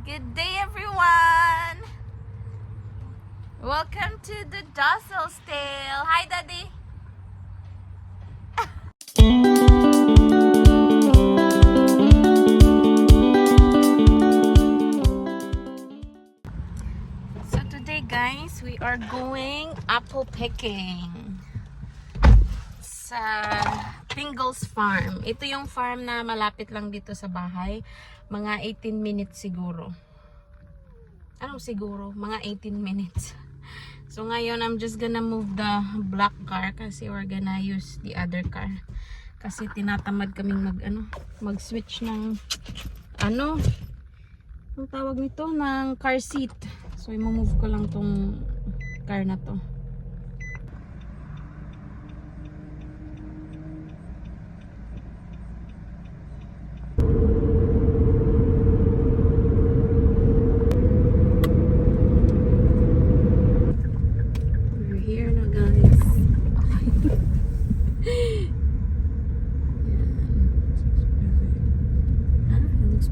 Good day, everyone! Welcome to the Dossel's Tale. Hi, Daddy! So today, guys, we are going apple picking sa Pingles Farm. Ito yung farm na malapit lang dito sa bahay. Mga 18 minutes siguro. Ano siguro? Mga 18 minutes. So ngayon, I'm just gonna move the black car kasi we're gonna use the other car. Kasi tinatamad kaming mag-switch ng ang tawag nito, ng car seat. So i-move ko lang tong car na to.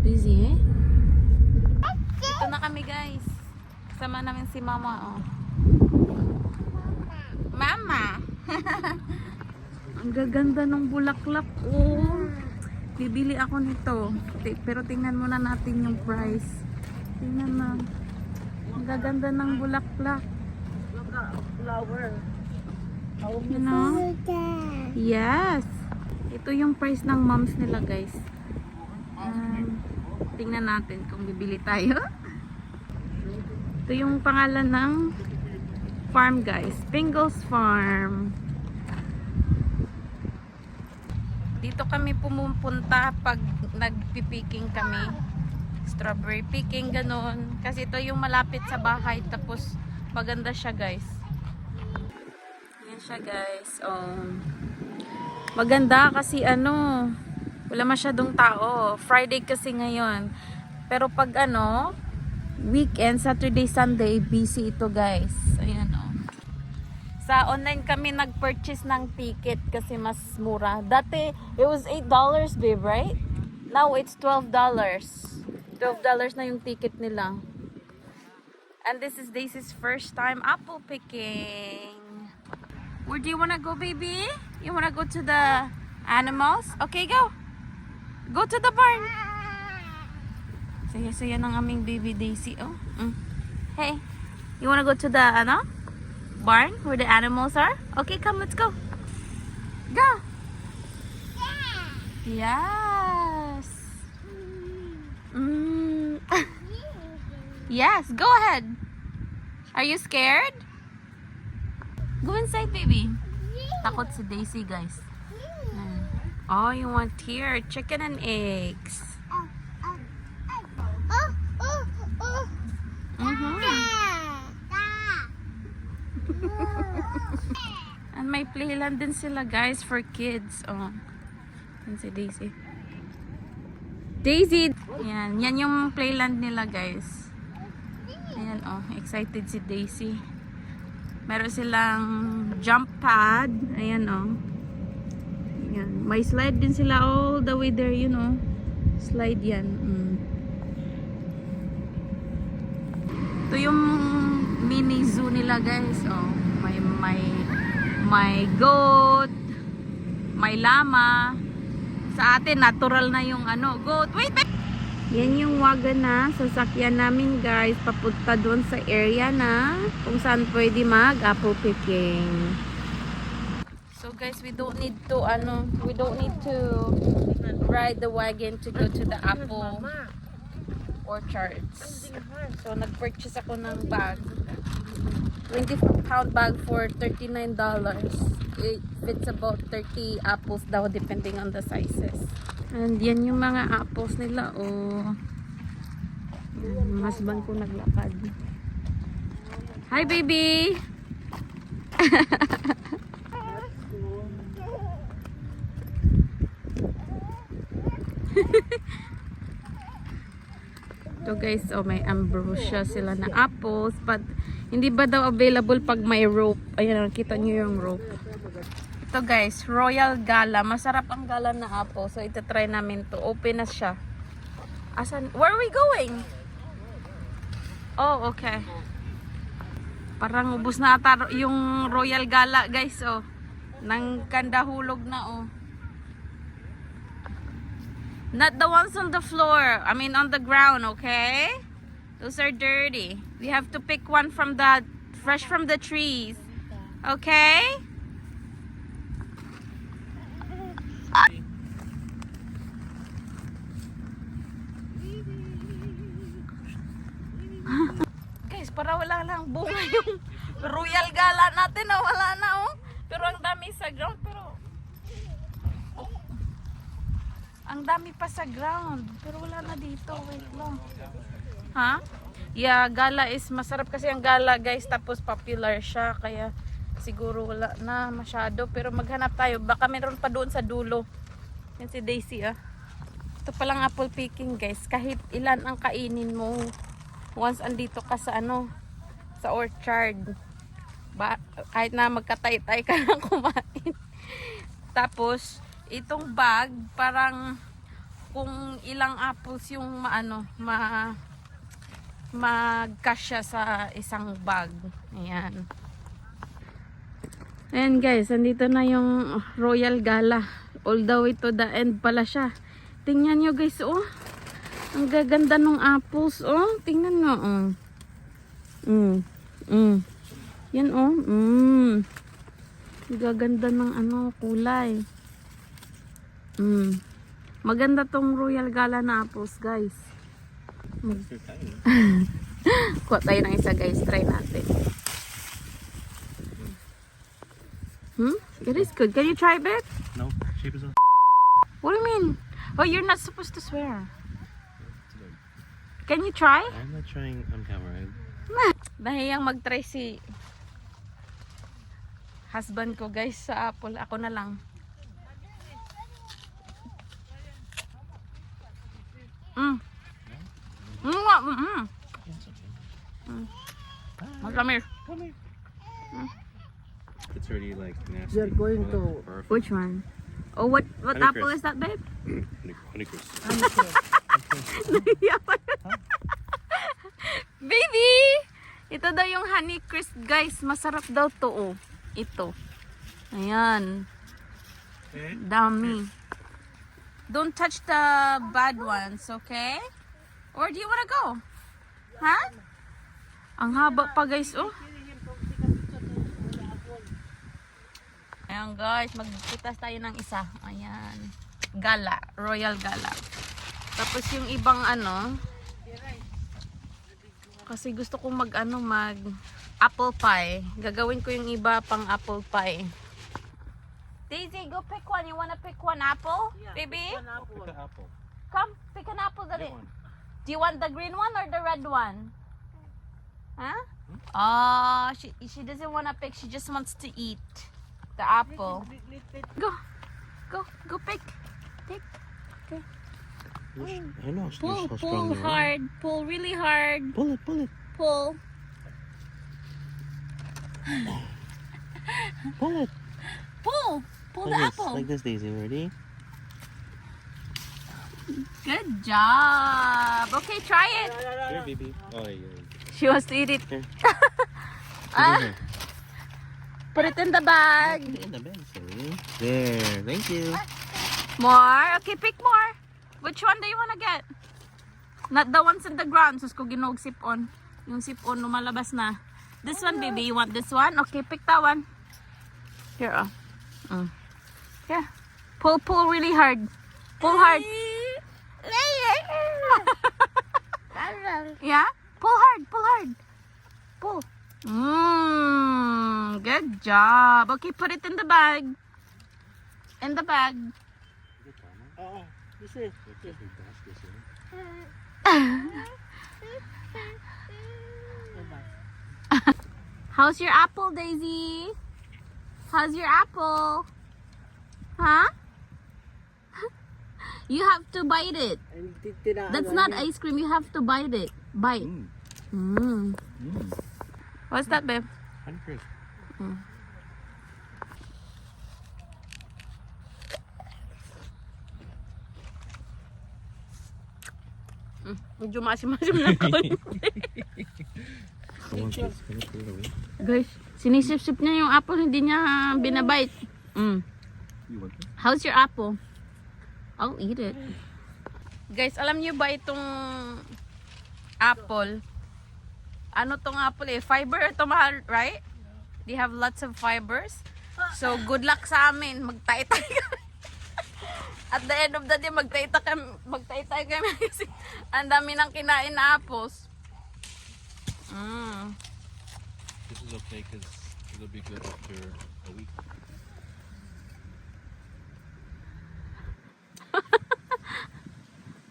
Busy eh. Ito na kami, guys. Kasama namin si Mama, oh. Mama! Ang gaganda ng bulaklak, oh. Bibili ako nito. Pero tingnan muna natin yung price. Tingnan na. Ang gaganda ng bulaklak. Flower. You know? Yes. Ito yung price ng moms nila, guys. Tingnan natin kung bibili tayo. Ito yung pangalan ng farm, guys. Pingles Farm. Dito kami pumupunta pag nagpipiking kami. Strawberry picking, ganun. Kasi ito yung malapit sa bahay. Tapos maganda siya, guys. Yan siya, guys. Maganda kasi wala masyadong tao. Friday kasi ngayon. Pero pag weekend, Saturday, Sunday, busy ito, guys. Ayan, oh. Sa online kami nag-purchase ng ticket kasi mas mura. Dati, it was $8, babe, right? Now, it's $12. $12 na yung ticket nila. And this is Daisy's first time apple picking. Where do you wanna go, baby? You wanna go to the animals? Okay, go. Go to the barn. Saya-saya ng aming baby Daisy, oh. Hey, you wanna go to the barn where the animals are? Okay, come, let's go. Go. Yes. Yes, go ahead. Are you scared? Go inside, baby. Takot si Daisy, guys. Oh, you want here chicken and eggs. And may playland din sila, guys, for kids. Oh, yan si Daisy. Daisy! Yan yung playland nila, guys. Ayan, oh, excited si Daisy. Meron silang jump pad. Ayan, oh. Yan. May slide din sila all the way there, you know. Slide yan. Ito yung mini zoo nila, guys. Oh, may goat, may llama. Sa atin natural na yung goat. Wait. Yan yung wagon na sasakyan namin, guys, papunta doon sa area na kung saan pwede mag apple picking. So guys, we don't need to ride the wagon to go to the apple orchards. So nag-purchase ako ng bag. 20-pound bag for $39. It fits about 30 apples daw depending on the sizes. And yan yung mga apples nila, oh. Husband ko naglakad. Hi, baby! Ito, guys, oh, may ambrosia sila na apples, but hindi ba daw available pag may rope? Ayan, kita nyo yung rope. Ito, guys, Royal Gala. Masarap ang gala na apple, so ito try namin to. Open na siya. Asan? Where are we going? Oh, okay. Parang ubos na ata yung Royal Gala, guys, oh. Nang kandahulog na, oh. Not the ones on the floor. I mean, on the ground, okay? Those are dirty. We have to pick one from the, fresh from the trees. Okay? Guys, para wala lang bunga yung Royal Gala natin na wala na, oh. Pero ang dami sa ground, pero ang dami pa sa ground, pero wala na dito. Wait lang. Ha? Yeah, gala is masarap kasi ang gala, guys, tapos popular siya, kaya siguro wala na masyado, pero maghanap tayo, baka meron pa doon sa dulo. Yan si Daisy, ah. Ito palang apple picking, guys, kahit ilan ang kainin mo once andito ka sa ano, sa orchard, kahit na magkatay-tay ka na kumain. Tapos itong bag, parang kung ilang apples yung magkasya sa isang bag. Ayan. Ayan, guys, andito na yung Royal Gala. All the way to the end pala siya. Tingnan nyo, guys, oh. Ang gaganda ng apples, oh. Tingnan nyo, oh. Yan, oh. Ang gaganda ng kulay. Maganda tong Royal Gala na apples, guys. Kuha tayo ng isa, guys. Try natin. It is good. Can you try it? No, shape is on. What do you mean? Oh, you're not supposed to swear. Can you try? I'm not trying on camera. Nahiyang mag-try si husband ko, guys, sa apple. Ako na lang. Come here. Come here. It's already like nasty. You're going to- Perfect. Which one? Oh, what Honeycrisp. apple is that, babe? Honeycrisp. Baby! Ito daw yung Honeycrisp, guys. Masarap daw to, oh. Ito. Ayan. Dami. Don't touch the bad ones, okay? Or do you wanna go? Ha? Ang haba pa, guys, oh. Ayan, guys. Magkitas tayo ng isa. Ayan. Gala. Royal Gala. Tapos yung ibang kasi gusto ko mag apple pie. Gagawin ko yung iba pang apple pie. Daisy, go pick one. You wanna pick one apple? Baby? Pick an apple. Come, pick an apple. Dali. Get one. Do you want the green one or the red one? Huh? Oh, she doesn't wanna pick. She just wants to eat the apple. Go pick. Pick. Okay. I know. Pull, so strong pull you are. hard. Pull really hard. Pull it. Pull it. Pull. Pull it. Pull. Pull the Like this. apple. Like this, Daisy. Ready? Good job. Okay, try it. Here, baby. Oh, yeah. She wants to eat it. Here. Ah, put it in the bag. Put it in the bag, sorry. There. Thank you. More. Okay, pick more. Which one do you want to get? Not the ones in the ground. Sus ko ginog sip-on. Yung sip-on lumalabas na. This one, baby. You want this one? Okay, pick that one. Here, oh. Here. Pull really hard. Pull hard. Yeah? Pull hard. Pull. Good job. Okay, put it in the bag. In the bag. This is. How's your apple, Daisy? How's your apple? Huh? You have to bite it. That's not ice cream. You have to bite it. Bite. What's that, babe? Honeycrisp. Medyo masim-masim na konti. I want this. Can you throw it away? Guys, sinisip-sip niya yung apple, hindi niya binabite. Mm. You want this? How's your apple? I'll eat it. Guys, alam niyo ba itong apple? Ano tong apple eh? Fiber ito mahal, right? They have lots of fibers. So, good luck sa amin. Magtay-tay kami. At the end of the day, magtay-tay kami kasi ang dami ng kinain na apples. Mm. This is okay because it'll be good after a week.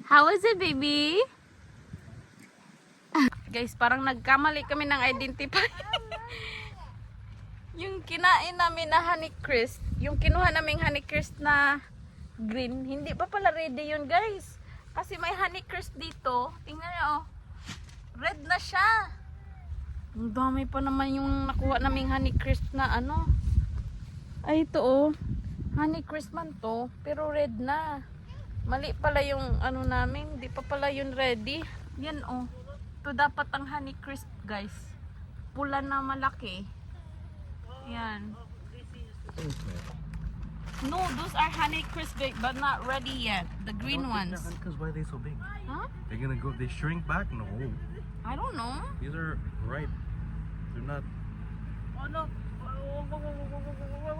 How is it, baby? Guys, parang nagkamali kami ng identify. Yung kinain namin na Honeycrisp, yung kinuha naming Honeycrisp na green, hindi pa pala ready yun, guys. Kasi may Honeycrisp dito. Tingnan niyo, oh. Red na siya. Ang dami pa naman yung nakuha naming Honeycrisp na ano. Ay, ito, oh. Honeycrisp man to, pero red na. Mali pala yung ano namin, hindi pa pala yun ready. Yan, oh. Ito dapat ang Honeycrisp, guys. Pula na malaki. Yan. No, those are Honeycrisp but not ready yet. The green ones. Because why are they so big? Huh? They're gonna go. They shrink back. No, I don't know. these are ripe. They're not. Oh no.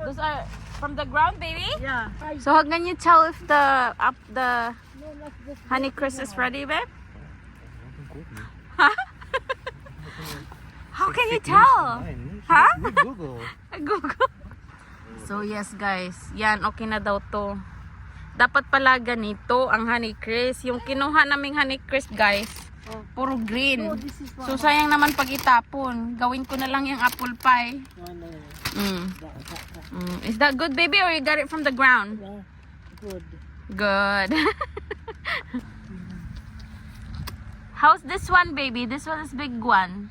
Those are from the ground, baby? Yeah. So how can you tell if the No, not this. Honeycrisp is ready, babe? Huh? How can you tell? Huh? Google. Google. So yes guys, yan okay na daw to. Dapat pala ganito ang Honeycrisp. Yung kinuha naming Honeycrisp, guys, puro green. No, this is So sayang naman pag itapon. Gawin ko na lang yung apple pie. No, no, no. Mm. That. Is that good, baby, or you got it from the ground? Yeah. Good. Good. How's this one, baby? This one is big one.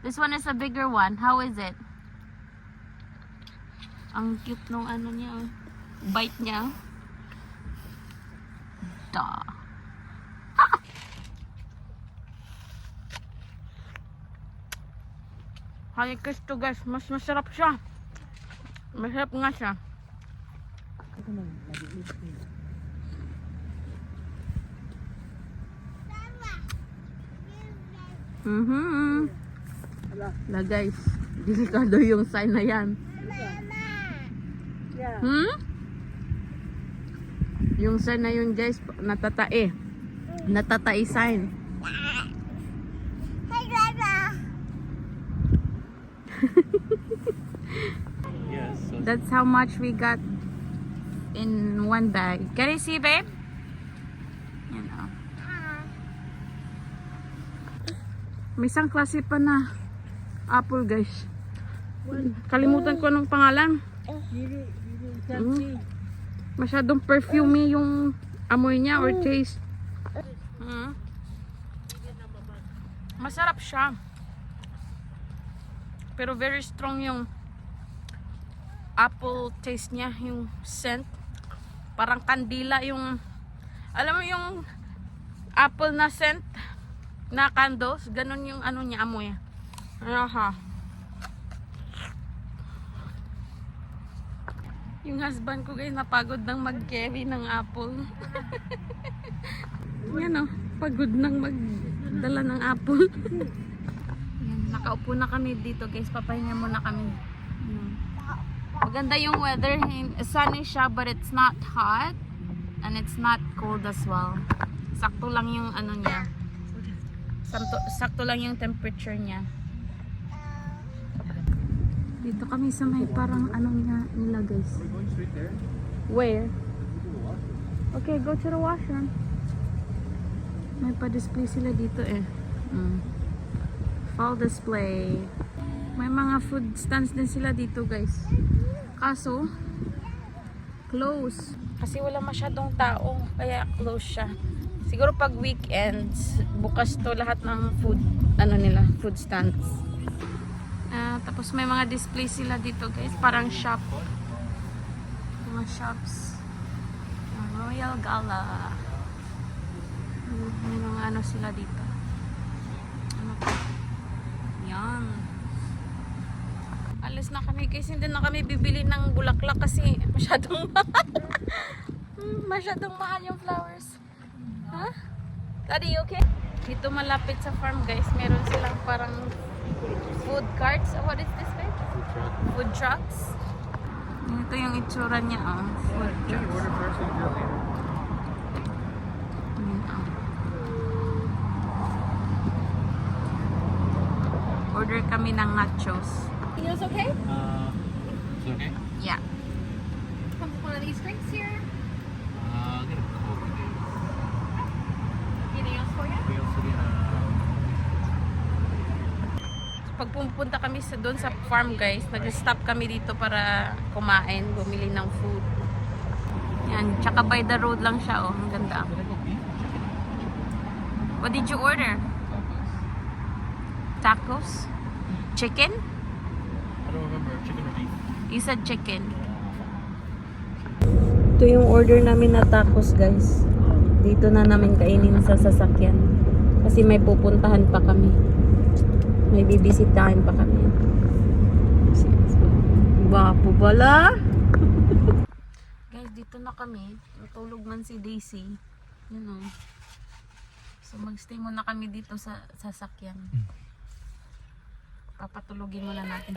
This one is a bigger one. How is it? Ang cute nung ano niya. Oh. Bite niya. Da. Honeycrisp to, guys. Mas masarap siya. Masarap nga siya. Na guys, delikado yung sign na yan. Yeah. Yung sign na yun, guys, natatae. Natatae sign. Yes. So That's how much we got in one bag. Can you see, babe? You know. May isang klase pa na apple, guys. Kalimutan ko anong pangalan. Really fancy. Masyadong perfumey yung amoy niya or taste. Masarap siya. Pero very strong yung apple taste niya, yung scent. Parang kandila yung, alam mo yung apple na scent na candles, ganun yung ano niya, amoy. Aha. Yung husband ko, guys, napagod nang mag-carry ng apple. Yan o, pagod nang magdala ng apple. Yan, nakaupo na kami dito, guys. Papahinga muna kami. Yan. Maganda yung weather. Sunny siya, but it's not hot. And it's not cold as well. Sakto lang yung ano niya. Sakto lang yung temperature niya. Dito kami sa may parang ano nila, guys. we're going straight there. Where? To the water. Okay, go to the washroom. May pa-display sila dito eh. Fall display. May mga food stands din sila dito, guys. Kaso, close. Kasi wala masyadong tao, kaya close siya. Siguro pag weekends, bukas to lahat ng food, ano nila, food stands. Tapos may mga display sila dito, guys. Parang shop. Mga shops. Royal Gala. May mga ano sila dito. Ano pa? Yan. Alis na kami guys. Hindi na kami bibili ng bulaklak kasi masyadong mahal. Masyadong mahal yung flowers. Ha? Daddy, you okay? Dito malapit sa farm guys. Meron silang parang food carts. What is this guys? Food truck. Food trucks. Ito yung itsura niya. Oh. Food Can you trucks. order first and grill later? Ayan, oh. Order kami ng nachos. You guys okay? Is it okay? Yeah. Comes with one of these drinks here. I'll get a Coke again. Anything else for you? We also get Pag pupunta kami doon sa farm guys, nag-stop kami dito para kumain, bumili ng food. Yan, tsaka by the road lang siya, oh. Ang ganda. Did I go beef or chicken? What did you order? Tacos? Chicken? I don't remember. Chicken or beef? You said chicken. Ito yung order namin na tacos guys. Dito na namin kainin sa sasakyan. Kasi may pupuntahan pa kami. May bibisitahin pa kami. Bapo pala. Guys, dito na kami. Natulog man si Daisy. Yun o. So magstay muna kami dito sa sasakyan. Papatulogin muna natin.